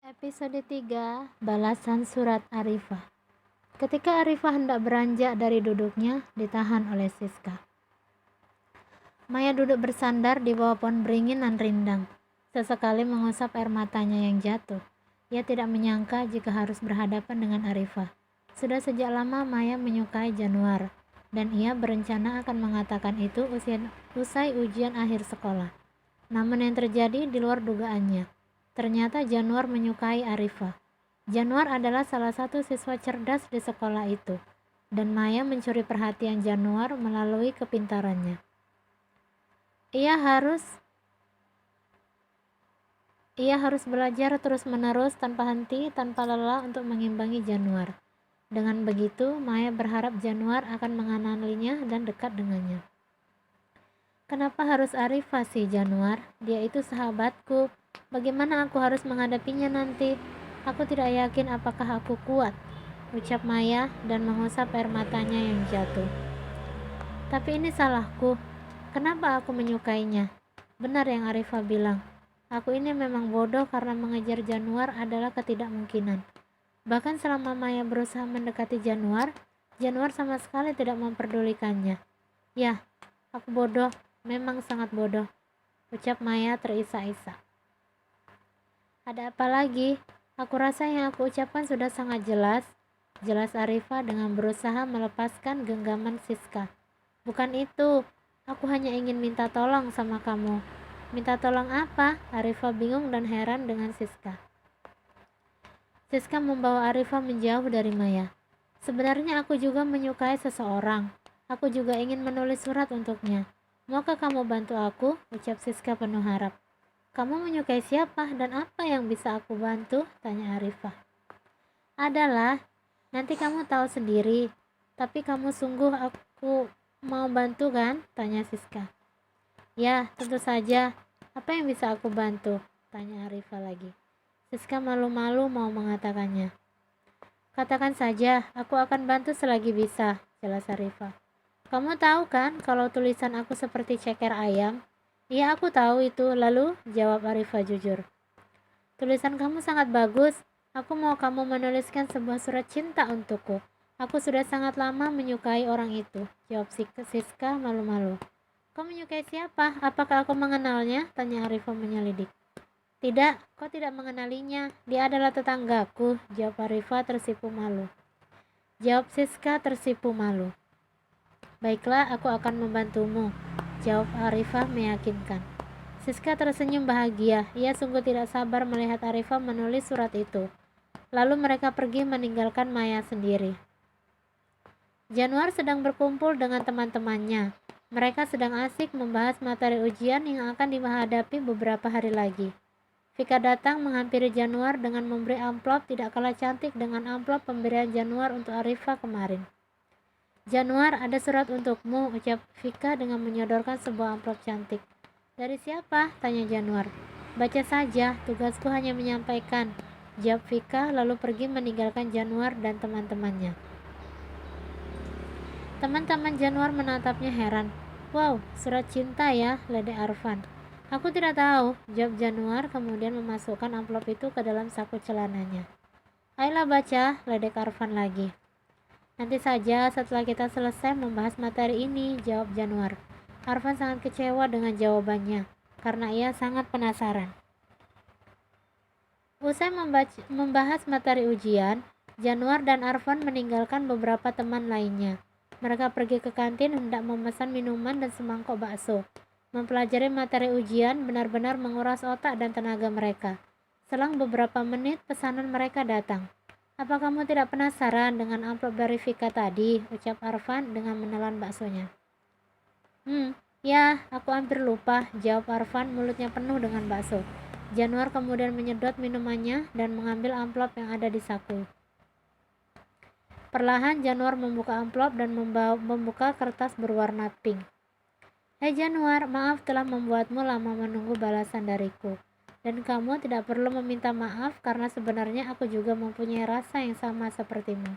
Episode 3, Balasan Surat Arifah. Ketika Arifah hendak beranjak dari duduknya, ditahan oleh Siska. Maya duduk bersandar di bawah pohon beringin dan rindang. Sesekali mengusap air matanya yang jatuh. Ia tidak menyangka jika harus berhadapan dengan Arifah. Sudah sejak lama Maya menyukai Januar, dan ia berencana akan mengatakan itu usai ujian akhir sekolah. Namun yang terjadi di luar dugaannya. Ternyata Januar menyukai Arifah. Januar adalah salah satu siswa cerdas di sekolah itu, dan Maya mencuri perhatian Januar melalui kepintarannya. Ia harus belajar terus-menerus tanpa henti, tanpa lelah untuk mengimbangi Januar. Dengan begitu, Maya berharap Januar akan mengenalinya dan dekat dengannya. Kenapa harus Arifah sih, Januar? Dia itu sahabatku. Bagaimana aku harus menghadapinya nanti? Aku tidak yakin apakah aku kuat, ucap Maya dan mengusap air matanya yang jatuh. Tapi ini salahku. Kenapa aku menyukainya? Benar yang Arifah bilang. Aku ini memang bodoh karena mengejar Januar adalah ketidakmungkinan. Bahkan selama Maya berusaha mendekati Januar, Januar sama sekali tidak memperdulikannya. Ya, aku bodoh, memang sangat bodoh, ucap Maya terisak-isak. Ada apa lagi? Aku rasa yang aku ucapkan sudah sangat jelas. Jelas Arifah dengan berusaha melepaskan genggaman Siska. Bukan itu, aku hanya ingin minta tolong sama kamu. Minta tolong apa? Arifah bingung dan heran dengan Siska. Siska membawa Arifah menjauh dari Maya. Sebenarnya aku juga menyukai seseorang. Aku juga ingin menulis surat untuknya. Maukah kamu bantu aku? Ucap Siska penuh harap. Kamu menyukai siapa dan apa yang bisa aku bantu? Tanya Arifah. Adalah, nanti kamu tahu sendiri. Tapi kamu sungguh aku mau bantu kan? Tanya Siska. Ya, tentu saja. Apa yang bisa aku bantu? Tanya Arifah lagi. Siska malu-malu mau mengatakannya. Katakan saja, aku akan bantu selagi bisa, jelas Arifah. Kamu tahu kan kalau tulisan aku seperti ceker ayam? Iya, aku tahu itu. Lalu, jawab Arifah jujur. Tulisan kamu sangat bagus. Aku mau kamu menuliskan sebuah surat cinta untukku. Aku sudah sangat lama menyukai orang itu, jawab Siska malu-malu. Kau menyukai siapa? Apakah aku mengenalnya? Tanya Arifah menyelidik. Tidak, kau tidak mengenalinya. Dia adalah tetanggaku, jawab Arifah tersipu malu. Jawab Siska tersipu malu. Baiklah, aku akan membantumu, jawab Arifah meyakinkan. Siska tersenyum bahagia. Ia sungguh tidak sabar melihat Arifah menulis surat itu. Lalu mereka pergi meninggalkan Maya sendiri. Januar sedang berkumpul dengan teman-temannya. Mereka sedang asik membahas materi ujian yang akan dihadapi beberapa hari lagi. Vika datang menghampiri Januar dengan memberi amplop tidak kalah cantik dengan amplop pemberian Januar untuk Arifah kemarin. Januar, ada surat untukmu, ucap Vika dengan menyodorkan sebuah amplop cantik. Dari siapa? Tanya Januar. Baca saja, tugasku hanya menyampaikan, jawab Vika lalu pergi meninggalkan Januar dan teman-temannya. Teman-teman Januar menatapnya heran. Wow, surat cinta ya, ledek Arfan. Aku tidak tahu, jawab Januar kemudian memasukkan amplop itu ke dalam saku celananya. Ayolah baca, ledek Arfan lagi. Nanti saja setelah kita selesai membahas materi ini, jawab Januar. Arfan sangat kecewa dengan jawabannya, karena ia sangat penasaran. Usai membahas materi ujian, Januar dan Arfan meninggalkan beberapa teman lainnya. Mereka pergi ke kantin hendak memesan minuman dan semangkok bakso. Mempelajari materi ujian benar-benar menguras otak dan tenaga mereka. Selang beberapa menit, pesanan mereka datang. Apa kamu tidak penasaran dengan amplop dari Vika tadi? Ucap Arfan dengan menelan baksonya. Ya, aku hampir lupa, jawab Arfan mulutnya penuh dengan bakso. Januar kemudian menyedot minumannya dan mengambil amplop yang ada di saku. Perlahan Januar membuka amplop dan membuka kertas berwarna pink. Hei Januar, maaf telah membuatmu lama menunggu balasan dariku. Dan kamu tidak perlu meminta maaf karena sebenarnya aku juga mempunyai rasa yang sama sepertimu.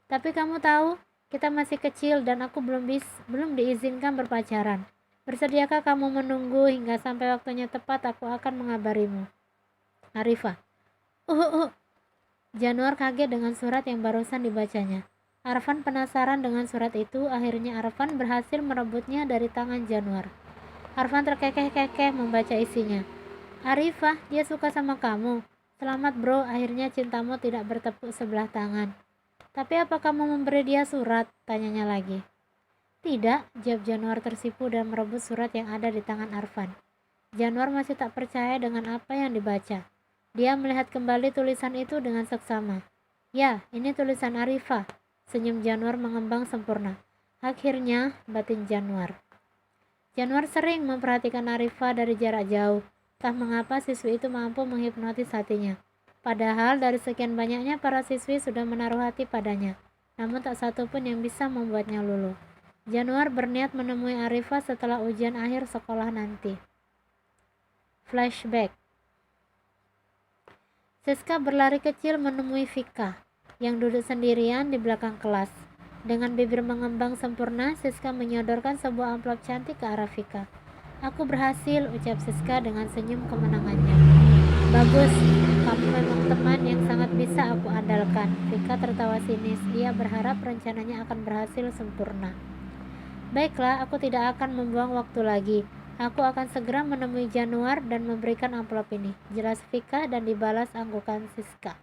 Tapi kamu tahu, kita masih kecil dan aku belum diizinkan berpacaran. Bersediakah kamu menunggu hingga sampai waktunya tepat aku akan mengabarimu? Arifah. Januar kaget dengan surat yang barusan dibacanya. Arfan penasaran dengan surat itu. Akhirnya Arfan berhasil merebutnya dari tangan Januar. Arfan terkekeh-kekeh membaca isinya. Arifah, dia suka sama kamu. Selamat bro, akhirnya cintamu tidak bertepuk sebelah tangan. Tapi apa kamu memberi dia surat? Tanyanya lagi. Tidak, jawab Januar tersipu dan merebut surat yang ada di tangan Arfan. Januar masih tak percaya dengan apa yang dibaca. Dia melihat kembali tulisan itu dengan seksama. Ya, ini tulisan Arifah. Senyum Januar mengembang sempurna. Akhirnya, batin Januar. Januar sering memperhatikan Arifah dari jarak jauh. Entah mengapa siswi itu mampu menghipnotis hatinya. Padahal dari sekian banyaknya para siswi sudah menaruh hati padanya. Namun tak satu pun yang bisa membuatnya luluh. Januar berniat menemui Arifah setelah ujian akhir sekolah nanti. Flashback. Siska berlari kecil menemui Vika, yang duduk sendirian di belakang kelas. Dengan bibir mengembang sempurna, Siska menyodorkan sebuah amplop cantik ke arah Vika. Aku berhasil, ucap Siska dengan senyum kemenangannya. Bagus, kamu memang teman yang sangat bisa aku andalkan. Vika tertawa sinis, ia berharap rencananya akan berhasil sempurna. Baiklah, aku tidak akan membuang waktu lagi. Aku akan segera menemui Januar dan memberikan amplop ini, jelas Vika dan dibalas anggukan Siska.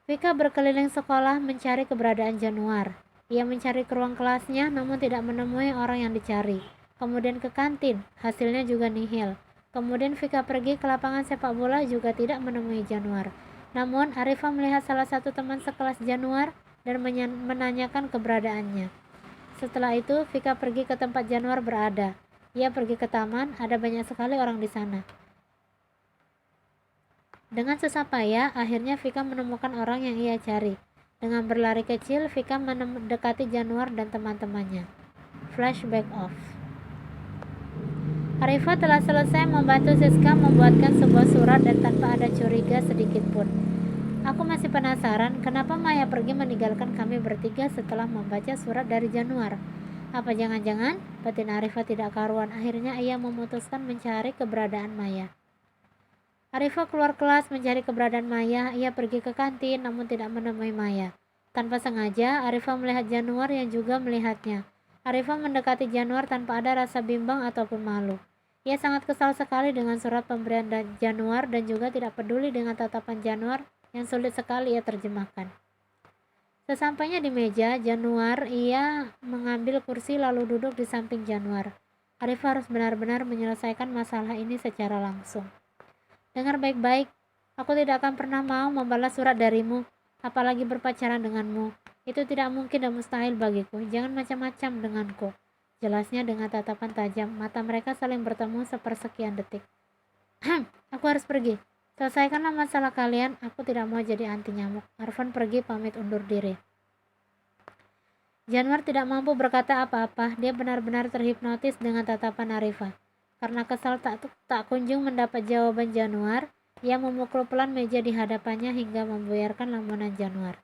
Vika berkeliling sekolah mencari keberadaan Januar. Ia mencari ke ruang kelasnya namun tidak menemui orang yang dicari. Kemudian ke kantin, hasilnya juga nihil. Kemudian Vika pergi ke lapangan sepak bola juga tidak menemui Januar. Namun Arifah melihat salah satu teman sekelas Januar dan menanyakan keberadaannya. Setelah itu Vika pergi ke tempat Januar berada. Ia pergi ke taman, ada banyak sekali orang di sana. Dengan susah payah, akhirnya Vika menemukan orang yang ia cari. Dengan berlari kecil, Vika mendekati Januar dan teman-temannya. Flashback off. Arifah telah selesai membantu Siska membuatkan sebuah surat dan tanpa ada curiga sedikit pun. Aku masih penasaran kenapa Maya pergi meninggalkan kami bertiga setelah membaca surat dari Januar. Apa jangan-jangan batin Arifah tidak karuan, akhirnya ia memutuskan mencari keberadaan Maya. Arifah keluar kelas mencari keberadaan Maya. Ia pergi ke kantin namun tidak menemui Maya. Tanpa sengaja Arifah melihat Januar yang juga melihatnya. Arifah mendekati Januar tanpa ada rasa bimbang ataupun malu. Ia sangat kesal sekali dengan surat pemberian Januar dan juga tidak peduli dengan tatapan Januar yang sulit sekali ia terjemahkan. Sesampainya di meja Januar, ia mengambil kursi lalu duduk di samping Januar. Arifah harus benar-benar menyelesaikan masalah ini secara langsung. Dengar baik-baik, aku tidak akan pernah mau membalas surat darimu, apalagi berpacaran denganmu. Itu tidak mungkin dan mustahil bagiku. Jangan macam-macam denganku. Jelasnya dengan tatapan tajam. Mata mereka saling bertemu sepersekian detik. Aku harus pergi. Selesaikanlah masalah kalian, aku tidak mau jadi anti nyamuk. Arfan pergi pamit undur diri. Januar tidak mampu berkata apa-apa, dia benar-benar terhipnotis dengan tatapan Arifah. Karena kesal tak kunjung mendapat jawaban Januar, ia memukul pelan meja di hadapannya hingga membuyarkan lamunan Januar.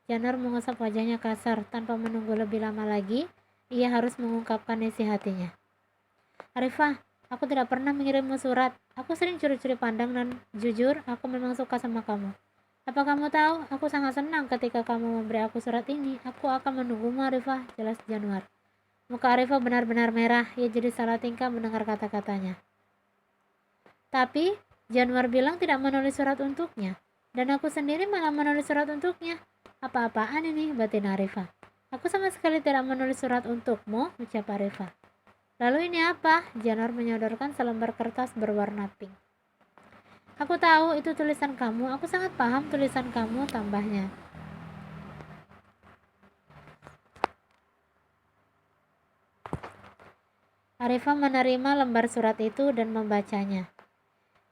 Januar mengusap wajahnya kasar, tanpa menunggu lebih lama lagi, ia harus mengungkapkan isi hatinya. Arifah, aku tidak pernah mengirimmu surat. Aku sering curi-curi pandang dan jujur, aku memang suka sama kamu. Apa kamu tahu, aku sangat senang ketika kamu memberi aku surat ini. Aku akan menunggumu Arifah, jelas Januar. Muka Arifah benar-benar merah, ia jadi salah tingkah mendengar kata-katanya. Tapi, Januar bilang tidak menulis surat untuknya. Dan aku sendiri malah menulis surat untuknya. Apa-apaan ini, batin Arifah. Aku sama sekali tidak menulis surat untukmu, ucap Arifah. Lalu ini apa? Januar menyodorkan selembar kertas berwarna pink. Aku tahu itu tulisan kamu, aku sangat paham tulisan kamu, tambahnya. Arifah menerima lembar surat itu dan membacanya.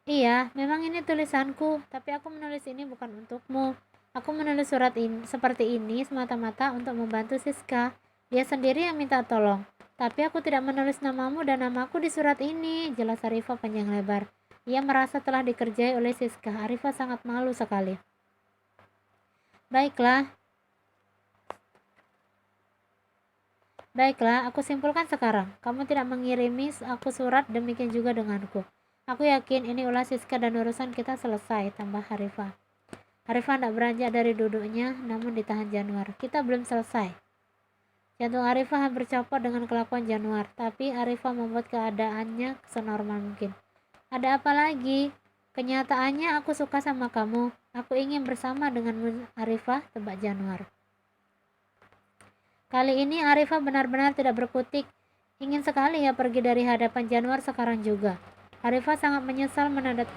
Iya, memang ini tulisanku, tapi aku menulis ini bukan untukmu. Aku menulis surat ini seperti ini semata-mata untuk membantu Siska. Dia sendiri yang minta tolong. Tapi aku tidak menulis namamu dan namaku di surat ini, jelas Arifah panjang lebar. Ia merasa telah dikerjai oleh Siska. Arifah sangat malu sekali. Baiklah, aku simpulkan sekarang. Kamu tidak mengirimi aku surat, demikian juga denganku. Aku yakin ini ulah Siska dan urusan kita selesai, tambah Arifah. Arifah tidak beranjak dari duduknya, namun ditahan Januar. Kita belum selesai. Jantung Arifah hampir copot dengan kelakuan Januar, tapi Arifah membuat keadaannya senormal mungkin. Ada apa lagi? Kenyataannya aku suka sama kamu. Aku ingin bersama denganmu, Arifah, tebak Januar. Kali ini Arifah benar-benar tidak berkutik. Ingin sekali ya pergi dari hadapan Januar sekarang juga. Arifah sangat menyesal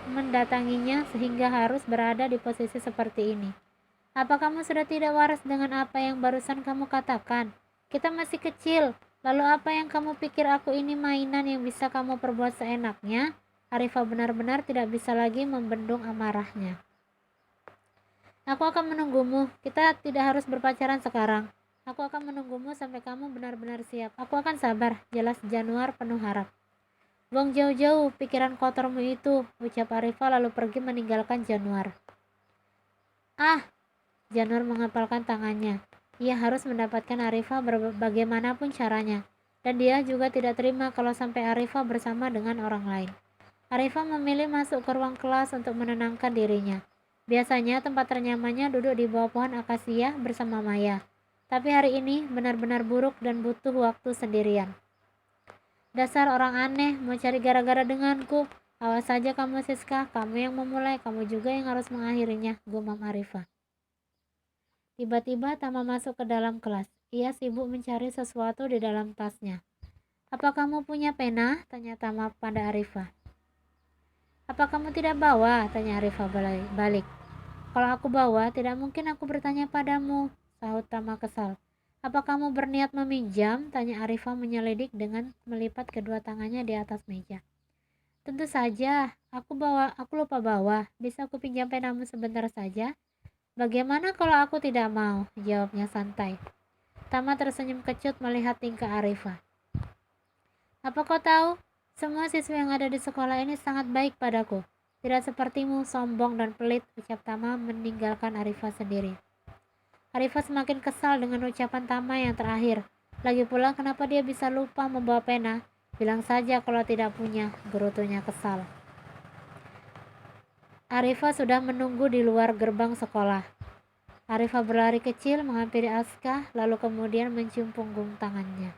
mendatanginya sehingga harus berada di posisi seperti ini. Apa kamu sudah tidak waras dengan apa yang barusan kamu katakan? Kita masih kecil. Lalu apa yang kamu pikir aku ini mainan yang bisa kamu perbuat seenaknya? Arifah benar-benar tidak bisa lagi membendung amarahnya. Aku akan menunggumu. Kita tidak harus berpacaran sekarang. Aku akan menunggumu sampai kamu benar-benar siap. Aku akan sabar, jelas Januar penuh harap. Buang jauh-jauh pikiran kotormu itu, ucap Arifah lalu pergi meninggalkan Januar. Ah, Januar mengepalkan tangannya. Ia harus mendapatkan Arifah bagaimanapun caranya. Dan dia juga tidak terima kalau sampai Arifah bersama dengan orang lain. Arifah memilih masuk ke ruang kelas untuk menenangkan dirinya. Biasanya tempat ternyamannya duduk di bawah pohon akasia bersama Maya. Tapi hari ini benar-benar buruk dan butuh waktu sendirian. Dasar orang aneh, mau cari gara-gara denganku. Awas saja kamu Siska, kamu yang memulai, kamu juga yang harus mengakhirinya, gumam Arifah. Tiba-tiba Tama masuk ke dalam kelas. Ia sibuk mencari sesuatu di dalam tasnya. Apa kamu punya pena? Tanya Tama pada Arifah. Apa kamu tidak bawa? Tanya Arifah balik. Kalau aku bawa, tidak mungkin aku bertanya padamu, sahut Tama kesal. Apa kamu berniat meminjam? Tanya Arifah menyelidik dengan melipat kedua tangannya di atas meja. Tentu saja, aku lupa bawa. Bisa aku pinjam penamu sebentar saja? Bagaimana kalau aku tidak mau? Jawabnya santai. Tama tersenyum kecut melihat tingkah Arifah. Apa kau tahu? Semua siswa yang ada di sekolah ini sangat baik padaku. Tidak sepertimu, sombong dan pelit, ucap Tama meninggalkan Arifah sendiri. Arifah semakin kesal dengan ucapan Tama yang terakhir. Lagi pula kenapa dia bisa lupa membawa pena? Bilang saja kalau tidak punya, gerutunya kesal. Arifah sudah menunggu di luar gerbang sekolah. Arifah berlari kecil menghampiri Aska, lalu kemudian mencium punggung tangannya.